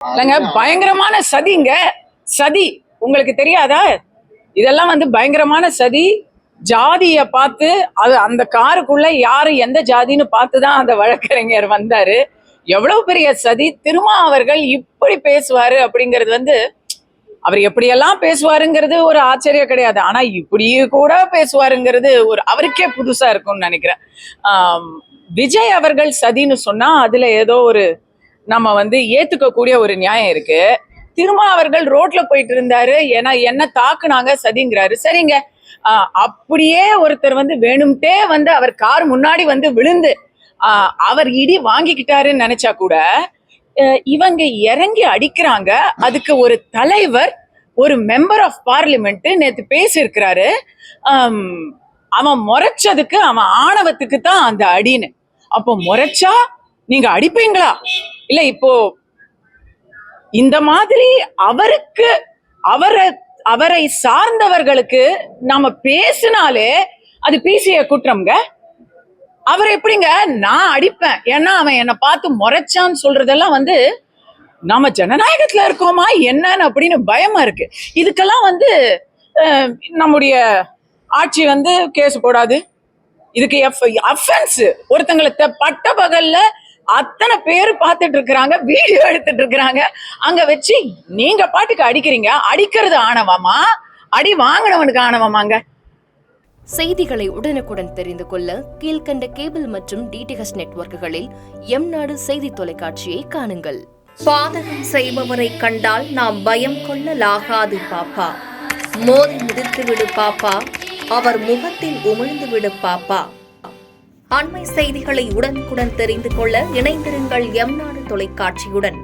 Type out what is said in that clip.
இல்லைங்க, பயங்கரமான சதிங்க. சதி உங்களுக்கு தெரியாதா? இதெல்லாம் பயங்கரமான சதி. ஜாதிய பார்த்து அது அந்த காருக்குள்ள யாரு எந்த ஜாதின்னு பார்த்துதான் அந்த வழக்கறிஞர் வந்தாரு. எவ்வளவு பெரிய சதி! திருமா அவர்கள் இப்படி பேசுவாரு அப்படிங்கிறது அவர் எப்படியெல்லாம் பேசுவாருங்கிறது ஒரு ஆச்சரியம் கிடையாது. ஆனா இப்படியே கூட பேசுவாருங்கிறது ஒரு அவருக்கே புதுசா இருக்கும்னு நினைக்கிறேன். விஜய் அவர்கள் சதின்னு சொன்னா அதுல ஏதோ ஒரு நம்ம ஏத்துக்கக்கூடிய ஒரு நியாயம் இருக்கு. திருமா அவர்கள் ரோட்ல போயிட்டு இருந்தாரு, ஏன்னா என்ன தாக்குனாங்க சதிங்கிறாரு. சரிங்க, அப்படியே ஒருத்தர் வேணும்ட்டே அவர் கார் முன்னாடி விழுந்து அவர் இடி வாங்கிக்கிட்டாருன்னு நினைச்சா கூட இவங்க இறங்கி அடிக்கிறாங்க. அதுக்கு ஒரு தலைவர், ஒரு மெம்பர் ஆஃப் பார்லிமெண்ட் நேத்து பேசியிருக்கிறாரு. அவன் முறைச்சதுக்கு அவன் ஆணவத்துக்கு தான் அந்த அடின்னு. அப்போ முறைச்சா நீங்க அடிப்பீங்களா? இல்ல இப்போ இந்த மாதிரி அவரை சார்ந்தவர்களுக்கு நாம பேசினாலே அது பேசிய குற்றம்ங்க. அவர் எப்படிங்க நான் அடிப்பேன் ஏன்னா அவன் என்னை பார்த்து முறைச்சான்னு சொல்றதெல்லாம் நாம ஜனநாயகத்துல இருக்கோமா என்னன்னு அப்படின்னு பயமா இருக்கு. இதுக்கெல்லாம் நம்முடைய ஆட்சி கேஸ் போடாது. இதுக்கு அஃபென்ஸ். ஒருத்தங்களை பட்ட பகல்ல அத்தனை பேர் பார்த்துட்டு இருக்கிறாங்க, வீடியோ எடுத்துட்டு இருக்கிறாங்க. அங்க வச்சு நீங்க பாட்டுக்கு அடிக்கிறீங்க. அடிக்கிறது ஆணவமா? அடி வாங்கினவனுக்கு ஆணவமாங்க? செய்திகளை உடனுக்குடன் தெரிந்து கொள்ள கீழ்கண்ட கேபிள் மற்றும் டிடிஹெச் நெட்வொர்க்குகளில் எம்நாடு செய்தி தொலைக்காட்சியை காணுங்கள். பாதகம் செய்பவரை கண்டால் நாம் பயம் கொள்ளலாகாது பாப்பா. மோதி மிதித்து விடு பாப்பா, அவர் முகத்தில் உமிழ்ந்து விடு பாப்பா. அண்மை செய்திகளை உடனுக்குடன் தெரிந்து கொள்ள இணைந்திருங்கள் எம்நாடு தொலைக்காட்சியுடன்.